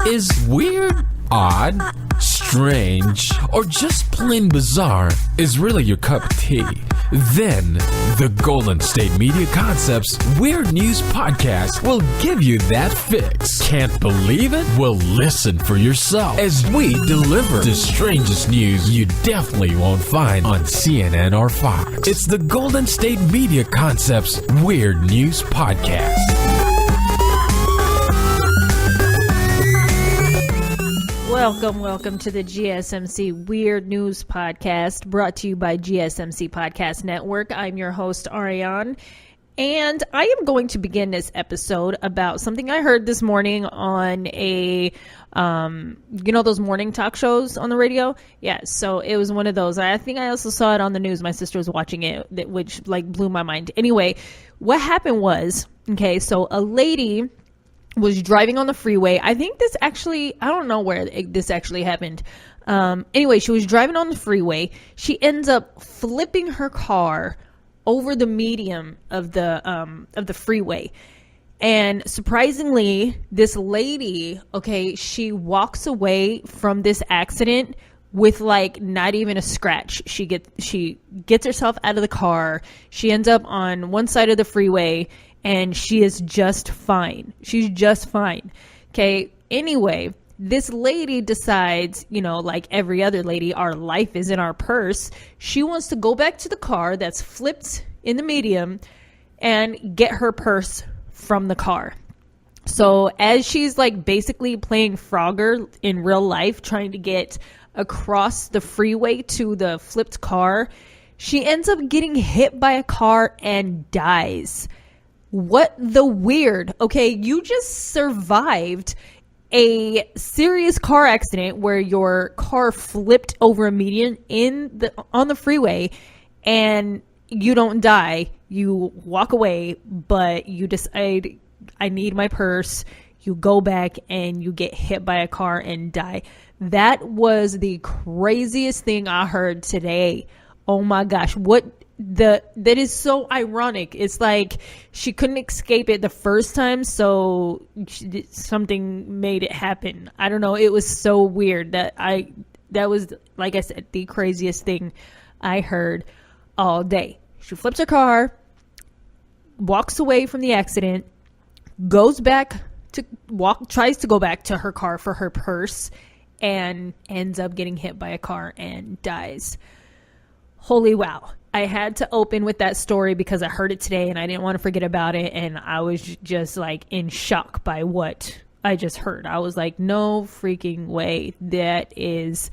is weird, odd, strange, or just plain bizarre is really your cup of tea, then the Golden State Media Concepts Weird News Podcast will give you that fix. Can't believe it? Well, listen for yourself as we deliver the strangest news you definitely won't find on CNN or Fox. It's the Golden State Media Concepts Weird News Podcast. Welcome to the GSMC Weird News Podcast, brought to you by GSMC Podcast Network. I'm your host, Arianne, and I am going to begin this episode about something I heard this morning on a, those morning talk shows on the radio? Yeah, so it was one of those. I think I also saw it on the news. My sister was watching it, which blew my mind. Anyway, what happened was, so a lady was driving on the freeway. I think this actually, I don't know where this actually happened. Anyway, she was driving on the freeway. She ends up flipping her car over the median of the freeway. And surprisingly, this lady, she walks away from this accident with not even a scratch. She gets herself out of the car. She ends up on one side of the freeway, and she is just fine. She's just fine. Anyway, this lady decides, like every other lady, our life is in our purse. She wants to go back to the car that's flipped in the median and get her purse from the car. So as she's basically playing Frogger in real life, trying to get across the freeway to the flipped car, she ends up getting hit by a car and dies. What the weird? You just survived a serious car accident where your car flipped over a median on the freeway, and you don't die. You walk away, but you decide, I need my purse. You go back and you get hit by a car and die. That was the craziest thing I heard today. Oh my gosh. That is so ironic. It's like she couldn't escape it the first time, so something made it happen. I don't know. It was so weird that was, like I said, the craziest thing I heard all day. She flips her car, walks away from the accident, tries to go back to her car for her purse, and ends up getting hit by a car and dies. Holy wow. I had to open with that story because I heard it today and I didn't want to forget about it. And I was just in shock by what I just heard. I was like, no freaking way. That is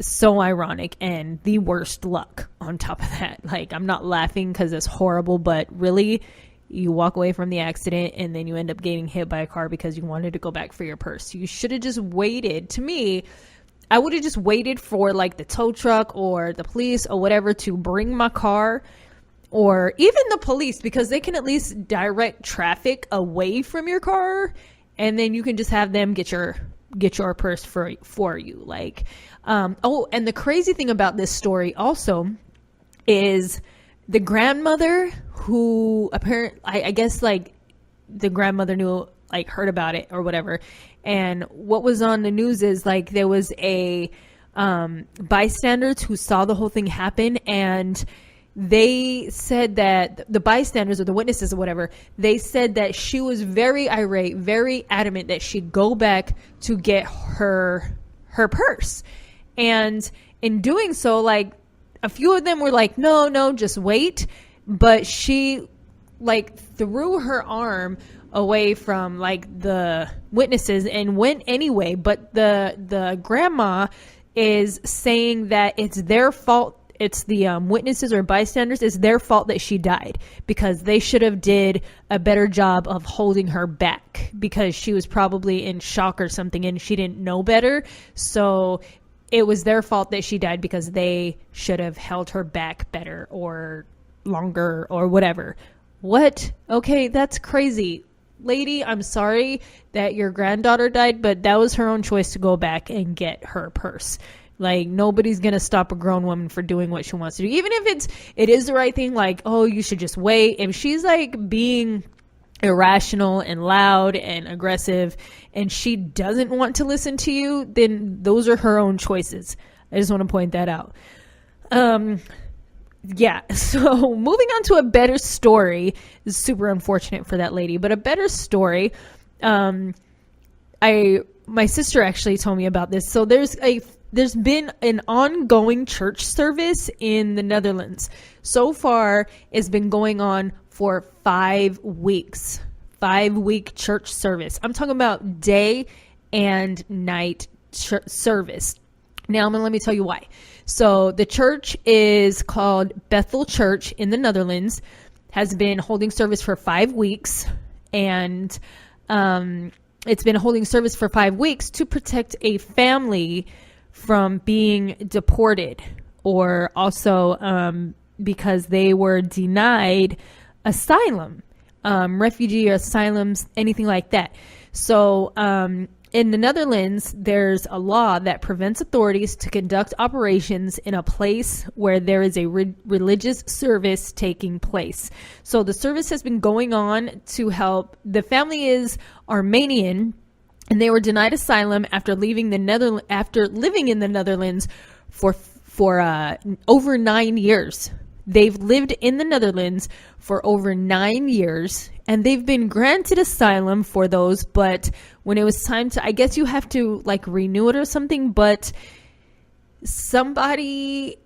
so ironic and the worst luck on top of that. I'm not laughing because it's horrible, but really, you walk away from the accident and then you end up getting hit by a car because you wanted to go back for your purse. You should have just waited. To me, I would have just waited for the tow truck or the police or whatever to bring my car, or even the police, because they can at least direct traffic away from your car, and then you can just have them get your purse for you. And the crazy thing about this story also is the grandmother, who apparently, I guess the grandmother knew, heard about it or whatever. And what was on the news is there was a bystanders who saw the whole thing happen, and they said that the bystanders or the witnesses or whatever, they said that she was very irate, very adamant that she'd go back to get her purse. And in doing so, a few of them were no, just wait. But she threw her arm away from the witnesses and went anyway. But the grandma is saying that it's their fault. It's the witnesses or bystanders. It's their fault that she died, because they should have did a better job of holding her back, because she was probably in shock or something and she didn't know better. So it was their fault that she died, because they should have held her back better or longer or whatever. What? Okay, that's crazy. Lady, I'm sorry that your granddaughter died, but that was her own choice to go back and get her purse. Nobody's gonna stop a grown woman for doing what she wants to do, even if it is the right thing. You should just wait. If she's being irrational and loud and aggressive, and she doesn't want to listen to you, then those are her own choices. I just want to point that out. Yeah, so moving on to a better story. This is super unfortunate for that lady, but a better story. My sister actually told me about this. So there's been an ongoing church service in the Netherlands. So far, it's been going on for 5 weeks. 5-week church service. I'm talking about day and night service. Now, let me tell you why. So the church is called Bethel Church in the Netherlands, has been holding service for 5 weeks, and it's been holding service for 5 weeks to protect a family from being deported, or also because they were denied asylum, refugee asylums, anything like that. So in the Netherlands, there's a law that prevents authorities to conduct operations in a place where there is a religious service taking place. So the service has been going on to help. The family is Armenian, and they were denied asylum after living in the Netherlands for over 9 years. They've lived in the Netherlands for over 9 years, and they've been granted asylum for those, but when it was time to, I guess you have to like renew it or something, but somebody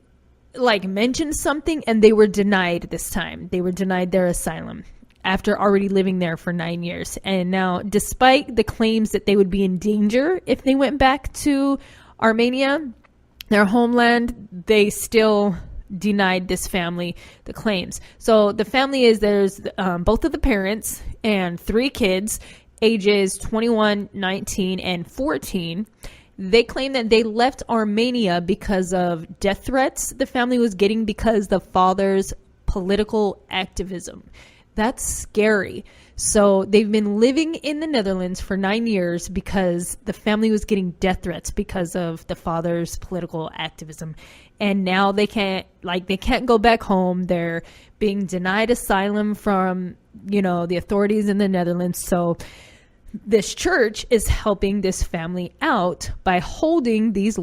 like mentioned something and they were denied this time. They were denied their asylum after already living there for 9 years. And now, despite the claims that they would be in danger if they went back to Armenia, their homeland, they still denied this family the claims. So the family there's both of the parents and 3 kids, ages 21, 19, and 14. They claim that they left Armenia because of death threats the family was getting because the father's political activism. That's scary. So they've been living in the Netherlands for 9 years because the family was getting death threats because of the father's political activism. And now they can't go back home. They're being denied asylum from, the authorities in the Netherlands. So this church is helping this family out by holding these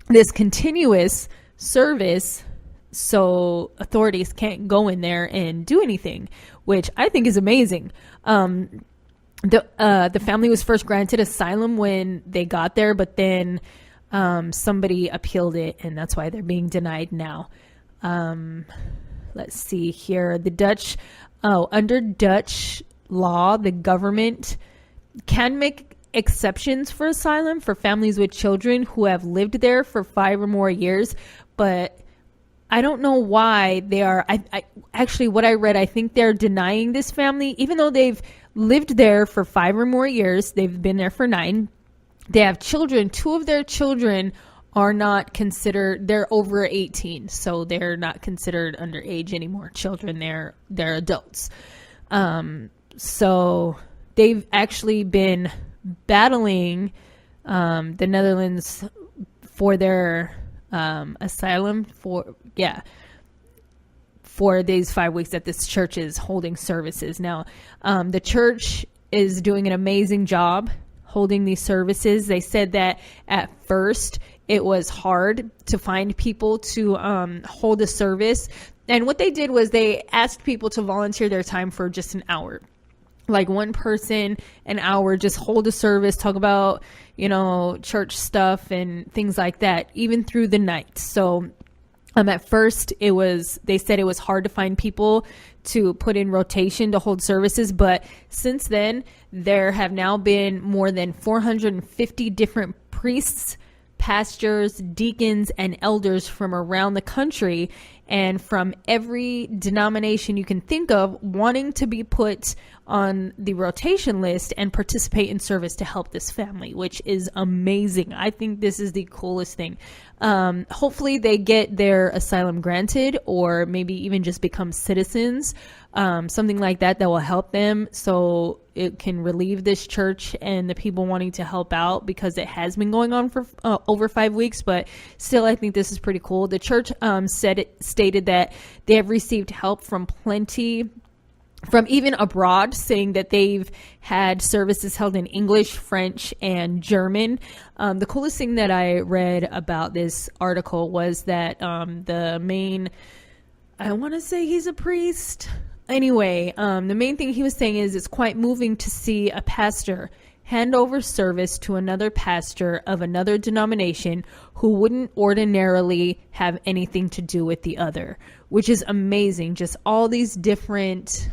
this continuous service, so authorities can't go in there and do anything, which I think is amazing. The family was first granted asylum when they got there, but then somebody appealed it, and that's why they're being denied now. Let's see here. Under Dutch law, the government can make exceptions for asylum for families with children who have lived there for 5 or more years, but I don't know why they are. Actually, what I read, I think they're denying this family, even though they've lived there for 5 or more years. They've been there for 9. They have children. 2 of their children are not considered, they're over 18, so they're not considered underage anymore. Children, they're adults. So they've actually been battling the Netherlands for their asylum for these 5 weeks that this church is holding services. Now, the church is doing an amazing job holding these services. They said that at first it was hard to find people to hold a service. And what they did was they asked people to volunteer their time for just an hour. Like one person, an hour, just hold a service, talk about, church stuff and things like that, even through the night. So at first they said it was hard to find people to put in rotation to hold services. But since then, there have now been more than 450 different priests, pastors, deacons, and elders from around the country and from every denomination you can think of wanting to be put on the rotation list and participate in service to help this family, which is amazing. I think this is the coolest thing. Hopefully they get their asylum granted, or maybe even just become citizens, something like that will help them, so it can relieve this church and the people wanting to help out, because it has been going on for over 5 weeks. But still, I think this is pretty cool. The church stated that they have received help from plenty from even abroad, saying that they've had services held in English, French, and German. The coolest thing that I read about this article was that the main, I want to say he's a priest. Anyway, the main thing he was saying is it's quite moving to see a pastor hand over service to another pastor of another denomination who wouldn't ordinarily have anything to do with the other, which is amazing. Just all these different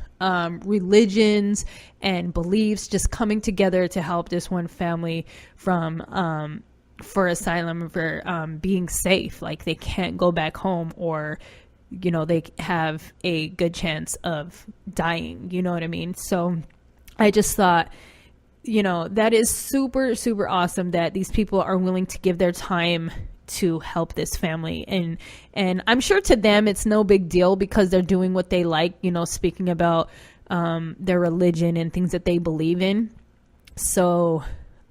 religions and beliefs just coming together to help this one family from for asylum, for being safe. Like, they can't go back home, or they have a good chance of dying, you know what I mean? So I just thought, that is super, super awesome that these people are willing to give their time to help this family. And I'm sure to them it's no big deal because they're doing what they like, speaking about their religion and things that they believe in. So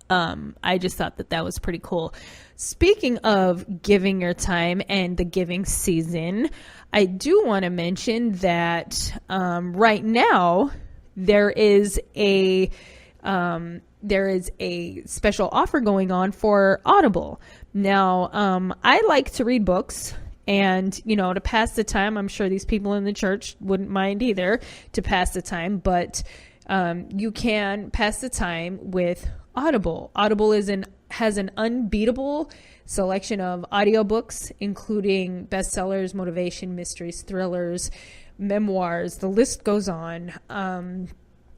I just thought that was pretty cool. Speaking of giving your time and the giving season, I do want to mention that right now there is a special offer going on for Audible. Now, I like to read books, and, to pass the time. I'm sure these people in the church wouldn't mind either to pass the time, but you can pass the time with Audible. Audible has an unbeatable selection of audiobooks, including bestsellers, motivation, mysteries, thrillers, memoirs. The list goes on.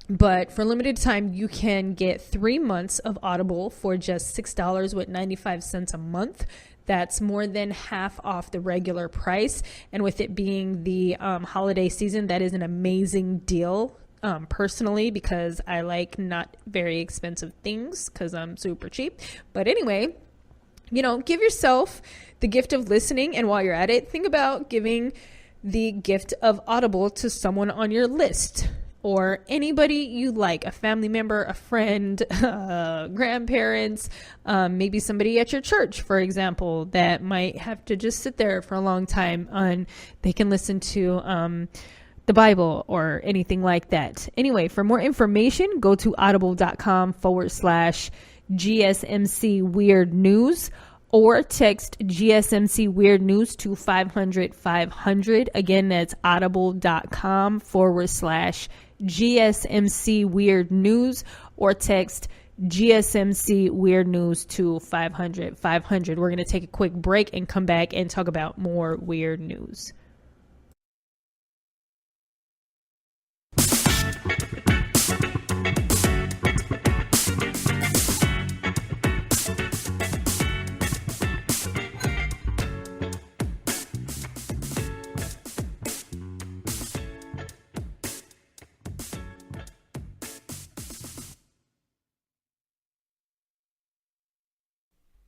But for limited time, you can get 3 months of Audible for just $6.95 a month. That's more than half off the regular price. And with it being the holiday season, that is an amazing deal. Personally, because I like not very expensive things because I'm super cheap. But anyway, give yourself the gift of listening. And while you're at it, think about giving the gift of Audible to someone on your list, or anybody you like, a family member, a friend, grandparents, maybe somebody at your church, for example, that might have to just sit there for a long time and they can listen to the Bible or anything like that. Anyway, for more information, go to audible.com/GSMC Weird News, or text GSMC Weird News to 500-500. Again, that's audible.com/GSMC Weird News, or text GSMC Weird News to 500-500. We're going to take a quick break and come back and talk about more weird news.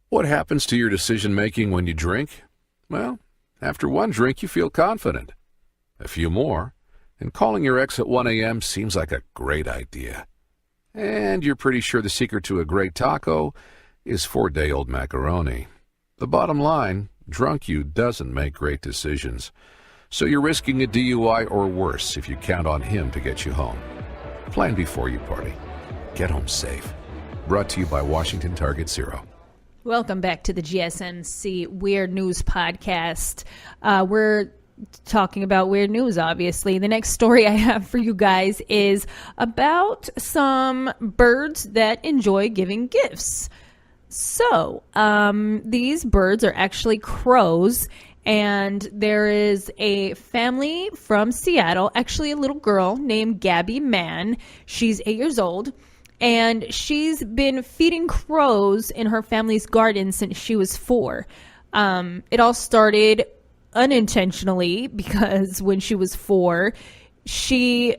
What happens to your decision-making when you drink? Well, after one drink, you feel confident. A few more, and calling your ex at 1 a.m. seems like a great idea. And you're pretty sure the secret to a great taco is 4-day-old macaroni. The bottom line, drunk you doesn't make great decisions. So you're risking a DUI or worse if you count on him to get you home. Plan before you party. Get home safe. Brought to you by Washington Target Zero. Welcome back to the GSMC Weird News Podcast. We're talking about weird news, obviously. The next story I have for you guys is about some birds that enjoy giving gifts. So, these birds are actually crows, and there is a family from Seattle, actually a little girl named Gabby Mann. She's 8 years old. And she's been feeding crows in her family's garden since she was 4. It all started unintentionally because when she was 4, she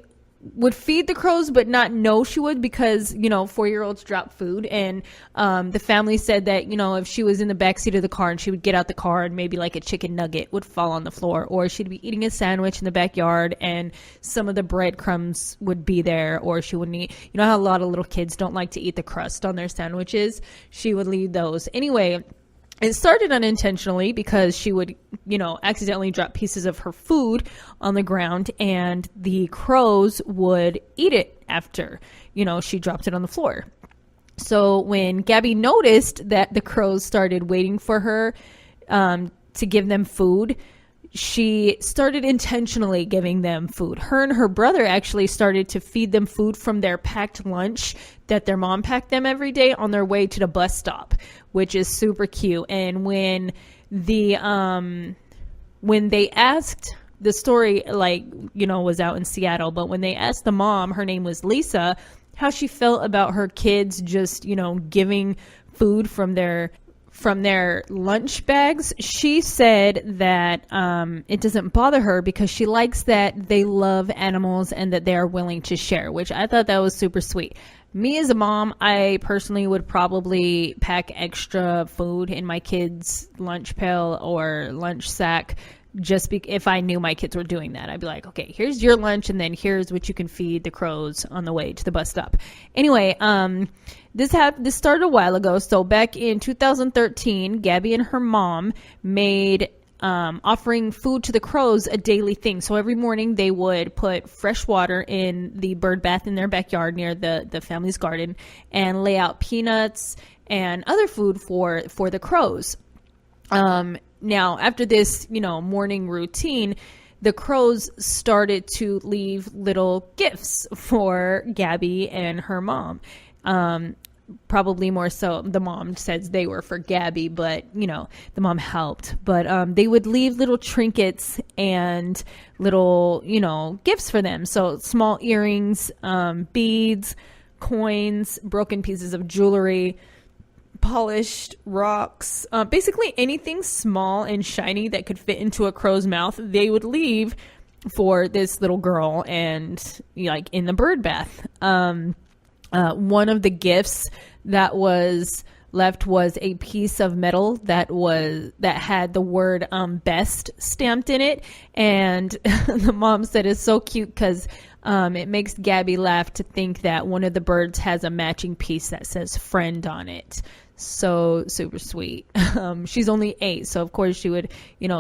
would feed the crows but not know she would because, 4-year-olds drop food. And the family said that, if she was in the backseat of the car and she would get out the car and maybe like a chicken nugget would fall on the floor, or she'd be eating a sandwich in the backyard and some of the breadcrumbs would be there, or she wouldn't eat. You know how a lot of little kids don't like to eat the crust on their sandwiches? She would leave those. Anyway, It started unintentionally because she would, accidentally drop pieces of her food on the ground, and the crows would eat it after, she dropped it on the floor. So when Gabby noticed that the crows started waiting for her to give them food, she started intentionally giving them food. Her and her brother actually started to feed them food from their packed lunch that their mom packed them every day on their way to the bus stop, which is super cute. And when they asked, the story was out in Seattle, but when they asked the mom, her name was Lisa, how she felt about her kids just, giving food from their lunch bags, she said that it doesn't bother her because she likes that they love animals and that they are willing to share, which I thought that was super sweet. Me as a mom, I personally would probably pack extra food in my kids' lunch pail or lunch sack if I knew my kids were doing that. I'd be like, okay, here's your lunch, and then here's what you can feed the crows on the way to the bus stop. Anyway, this started a while ago. So back in 2013, Gabby and her mom made offering food to the crows a daily thing. So every morning they would put fresh water in the bird bath in their backyard near the family's garden and lay out peanuts and other food for the crows. Now, after this, morning routine, the crows started to leave little gifts for Gabby and her mom. Probably more so the mom says they were for Gabby, but, the mom helped. But they would leave little trinkets and little, gifts for them. So small earrings, beads, coins, broken pieces of jewelry, polished rocks, basically anything small and shiny that could fit into a crow's mouth, they would leave for this little girl and in the bird bath. One of the gifts that was left was a piece of metal that had the word best stamped in it, and the mom said it's so cute because it makes Gabby laugh to think that one of the birds has a matching piece that says friend on it. So super sweet. She's only 8, so of course she would,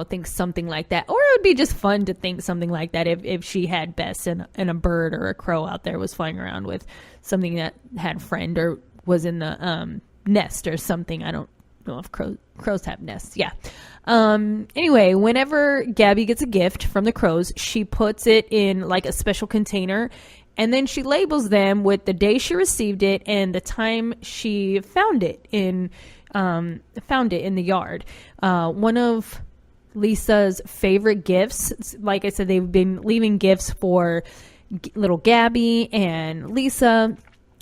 think something like that. Or it would be just fun to think something like that if she had Bess and a bird or a crow out there was flying around with something that had friend or was in the nest or something. I don't know if crows have nests. Yeah. Anyway, whenever Gabby gets a gift from the crows, she puts it in a special container, and then she labels them with the day she received it and the time she found it in the yard. One of Lisa's favorite gifts, like I said, they've been leaving gifts for little Gabby and Lisa.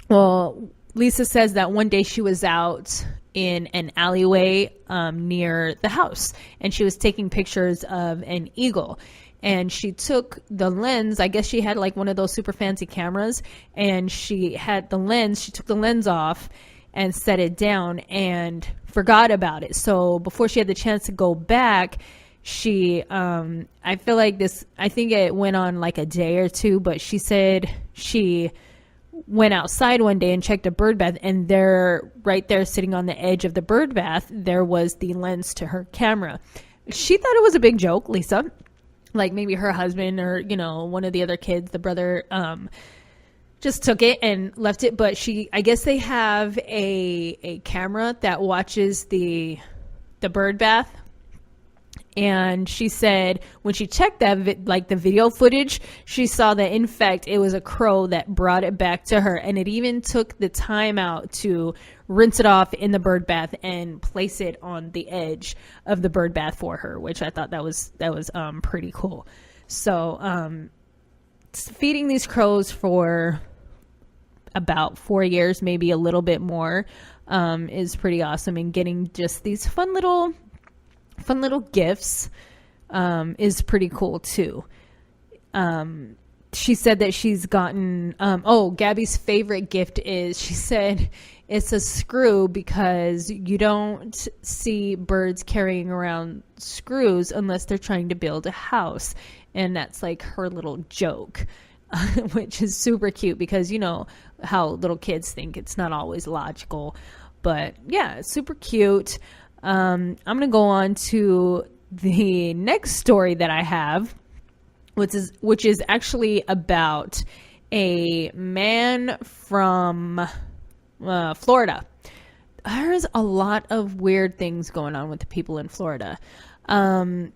Well, Lisa says that one day she was out in an alleyway near the house, and she was taking pictures of an eagle. And she took the lens, I guess she had one of those super fancy cameras, and she took the lens off and set it down and forgot about it. So before she had the chance to go back, I think it went on a day or two, but she said she went outside one day and checked a bird bath, and right there sitting on the edge of the bird bath, there was the lens to her camera. She thought it was a big joke, Lisa. Maybe her husband or, one of the other kids, the brother, just took it and left it. But I guess they have a camera that watches the bird bath. And she said when she checked that, the video footage, she saw that, in fact, it was a crow that brought it back to her. And it even took the time out to rinse it off in the bird bath and place it on the edge of the bird bath for her, which I thought that was pretty cool. So feeding these crows for about 4 years, maybe a little bit more, is pretty awesome. And getting just these fun little gifts is pretty cool too. She said that she's gotten Gabby's favorite gift is, she said, it's a screw, because you don't see birds carrying around screws unless they're trying to build a house. And that's her little joke, which is super cute because how little kids think it's not always logical. But yeah, it's super cute. I'm going to go on to the next story that I have, which is actually about a man from Florida. There's a lot of weird things going on with the people in Florida. Anyway,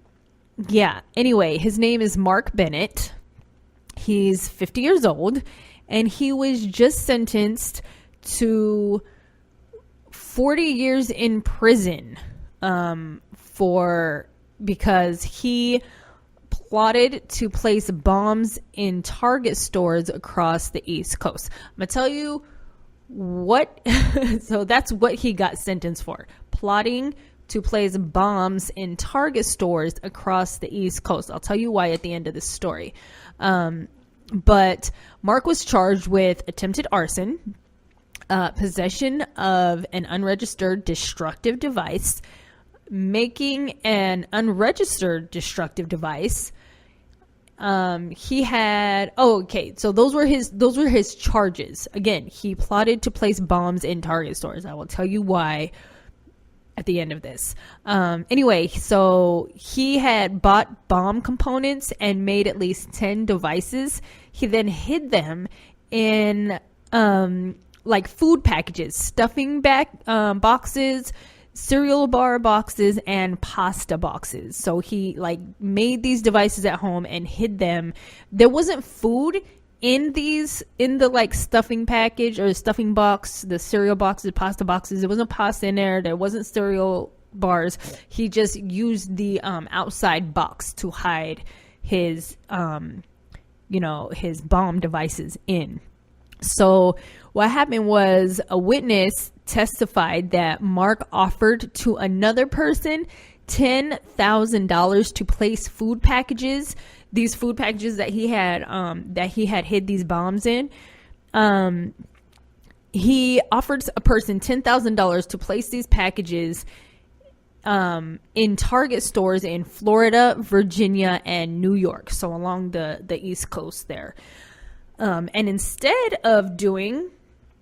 his name is Mark Bennett. He's 50 years old, and he was just sentenced to 40 years in prison because he plotted to place bombs in Target stores across the East Coast. I'm going to tell you what, so that's what he got sentenced for. Plotting to place bombs in Target stores across the East Coast. I'll tell you why at the end of this story. But Mark was charged with attempted arson, possession of an unregistered destructive device, making an unregistered destructive device. He had, so those were his charges. Again, he plotted to place bombs in Target stores. I will tell you why at the end of this. Anyway, so he had bought bomb components and made at least 10 devices. He then hid them in, like food packages, stuffing boxes, cereal bar boxes, and pasta boxes. So he like made these devices at home and hid them. There wasn't food in the like stuffing package or stuffing box, the cereal boxes, pasta boxes. There wasn't pasta in there. There wasn't cereal bars. He just used the outside box to hide his his bomb devices in. So what happened was a witness testified that Mark offered to another person $10,000 to place food packages, these food packages that he had hid these bombs in. He offered a person $10,000 to place these packages in Target stores in Florida, Virginia, and New York. So along the East Coast there. And instead of doing,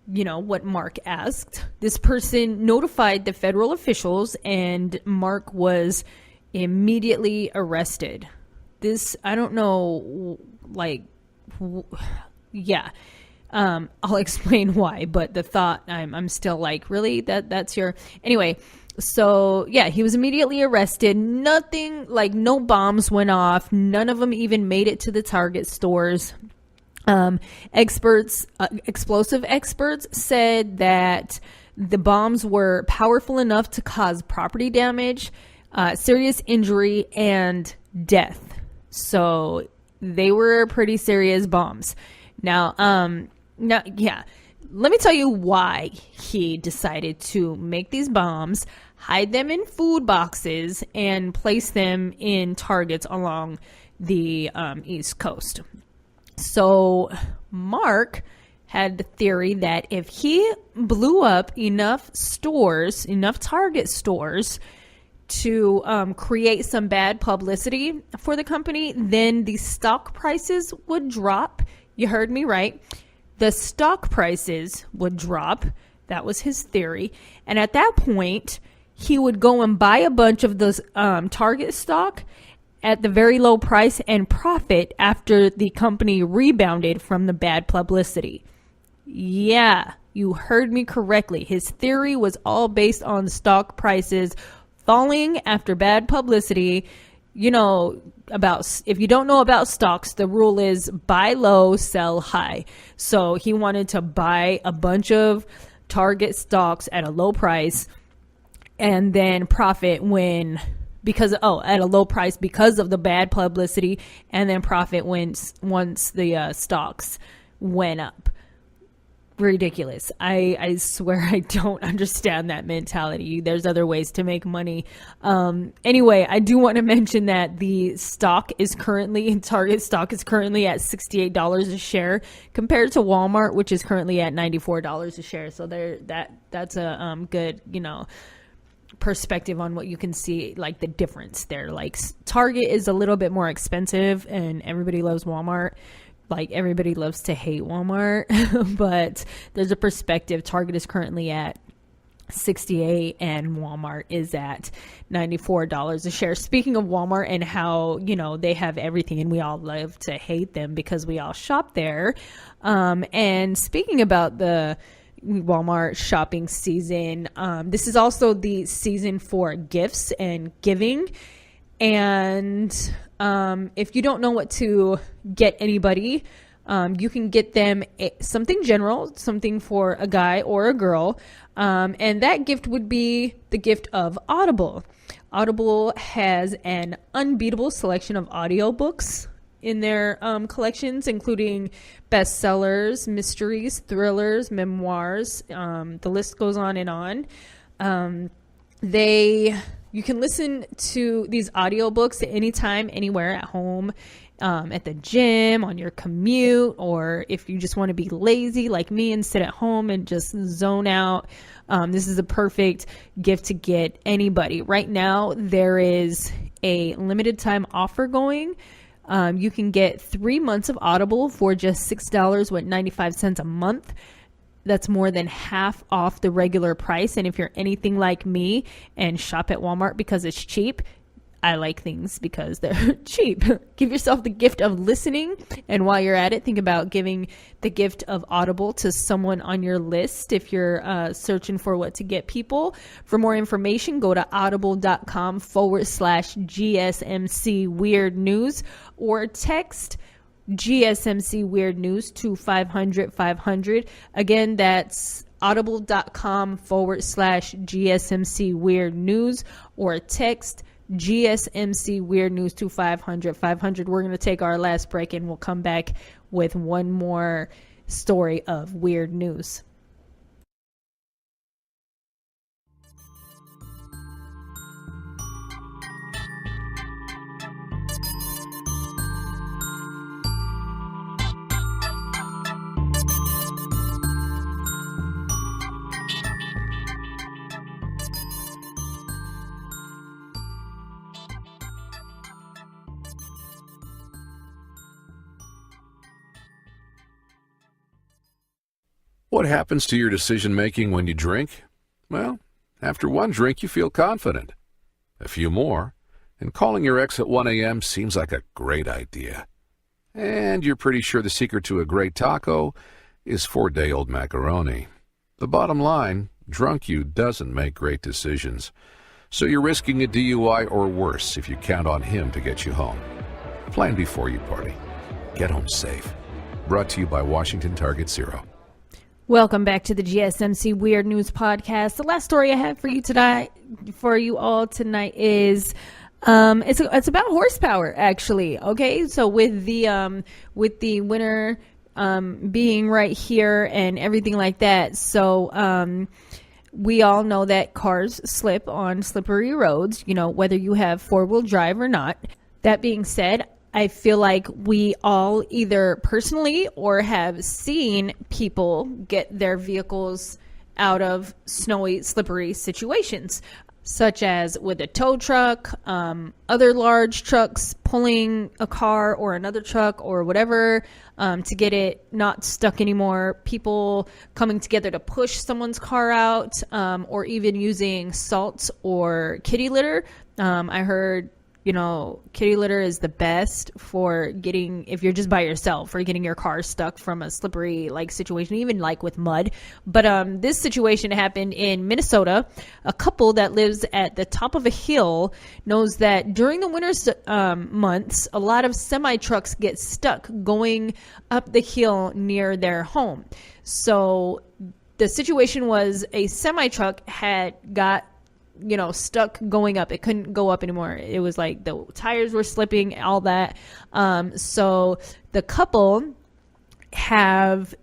what Mark asked, this person notified the federal officials, and Mark was immediately arrested. This, I don't know, I'll explain why, but the thought, I'm still like, really? That's your, anyway. So yeah, he was immediately arrested. Nothing, like no bombs went off. None of them even made it to the Target stores. Explosive experts said that the bombs were powerful enough to cause property damage, serious injury, and death. So they were pretty serious bombs. Now, let me tell you why he decided to make these bombs, hide them in food boxes, and place them in Targets along the East Coast. So Mark had the theory that if he blew up enough stores, enough Target stores to create some bad publicity for the company, then the stock prices would drop. You heard me right. The stock prices would drop. That was his theory. And at that point, he would go and buy a bunch of those Target stock at the very low price and profit after the company rebounded from the bad publicity. Yeah, you heard me correctly. His theory was all based on stock prices falling after bad publicity. If you don't know about stocks, the rule is buy low, sell high. So he wanted to buy a bunch of Target stocks at a low price and then profit at a low price because of the bad publicity, and then profit once the stocks went up. Ridiculous. I swear I don't understand that mentality. There's other ways to make money. Anyway, I do want to mention that the Target stock is currently at $68 a share compared to Walmart, which is currently at $94 a share. So that's a good, perspective on what you can see, like the difference there. Like Target is a little bit more expensive and everybody loves Walmart. Like everybody loves to hate Walmart, but there's a perspective. Target is currently at $68 and Walmart is at $94 a share. Speaking of Walmart and how, they have everything and we all love to hate them because we all shop there. And speaking about the Walmart shopping season, this is also the season for gifts and giving. And if you don't know what to get anybody, you can get them something general, something for a guy or a girl. And that gift would be the gift of Audible. Audible has an unbeatable selection of audiobooks in their collections, including bestsellers, mysteries, thrillers, memoirs. The list goes on and on. You can listen to these audiobooks at any time, anywhere, at home, at the gym, on your commute, or if you just want to be lazy like me and sit at home and just zone out. This is a perfect gift to get anybody. Right now, there is a limited time offer going. You can get 3 months of Audible for just $6.95 a month. That's more than half off the regular price. And if you're anything like me and shop at Walmart because it's cheap, I like things because they're cheap. Give yourself the gift of listening. And while you're at it, think about giving the gift of Audible to someone on your list if you're searching for what to get people. For more information, go to audible.com/GSMC Weird News or text GSMC Weird News to 500-500. Again, that's audible.com/GSMC Weird News or text GSMC Weird News to 500-500. We're going to take our last break and we'll come back with one more story of weird news. What happens to your decision-making when you drink? Well, after one drink, you feel confident. A few more, and calling your ex at 1 a.m. seems like a great idea. And you're pretty sure the secret to a great taco is 4-day-old macaroni. The bottom line, drunk you doesn't make great decisions. So you're risking a DUI or worse if you count on him to get you home. Plan before you party. Get home safe. Brought to you by Washington Target Zero. Welcome back to the GSMC Weird News Podcast. The last story I have for you all tonight is it's about horsepower, actually. Okay, so with the winter being right here and everything like that, so we all know that cars slip on slippery roads. Whether you have 4-wheel drive or not. That being said, I feel like we all either personally or have seen people get their vehicles out of snowy, slippery situations, such as with a tow truck, other large trucks pulling a car or another truck or whatever to get it not stuck anymore, people coming together to push someone's car out, or even using salt or kitty litter. I heard kitty litter is the best for getting, if you're just by yourself, for getting your car stuck from a slippery situation, even with mud. But this situation happened in Minnesota. A couple that lives at the top of a hill knows that during the winter months, a lot of semi-trucks get stuck going up the hill near their home. So the situation was a semi-truck had got stuck going up. It couldn't go up anymore. It was like the tires were slipping, all that. So the couple have,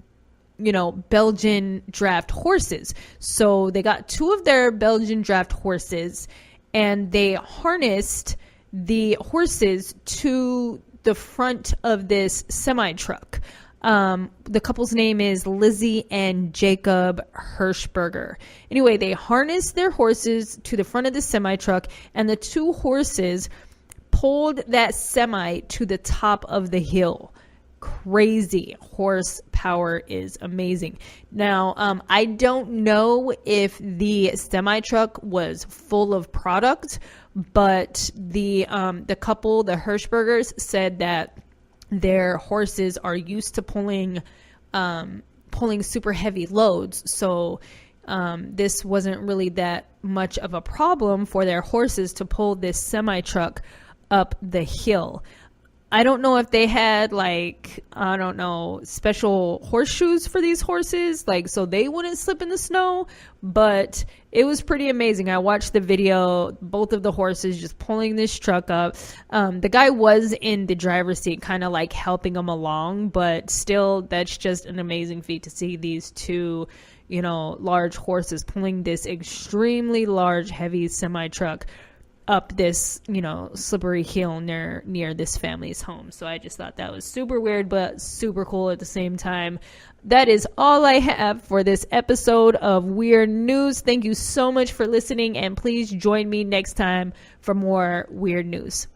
Belgian draft horses. So they got 2 of their Belgian draft horses and they harnessed the horses to the front of this semi-truck. The couple's name is Lizzie and Jacob Hirschberger. Anyway, they harnessed their horses to the front of the semi-truck, and the 2 horses pulled that semi to the top of the hill. crazy. Horsepower is amazing. Now, I don't know if the semi truck was full of product, but the couple, the Hirschbergers, said that their horses are used to pulling super heavy loads. So this wasn't really that much of a problem for their horses to pull this semi truck up the hill. I don't know if they had special horseshoes for these horses, so they wouldn't slip in the snow, but it was pretty amazing. I watched the video, both of the horses just pulling this truck up. The guy was in the driver's seat, kind of helping them along, but still, that's just an amazing feat to see these two, large horses pulling this extremely large, heavy semi truck up this, slippery hill near this family's home. So I just thought that was super weird, but super cool at the same time. That is all I have for this episode of Weird News. Thank you so much for listening, and please join me next time for more weird news.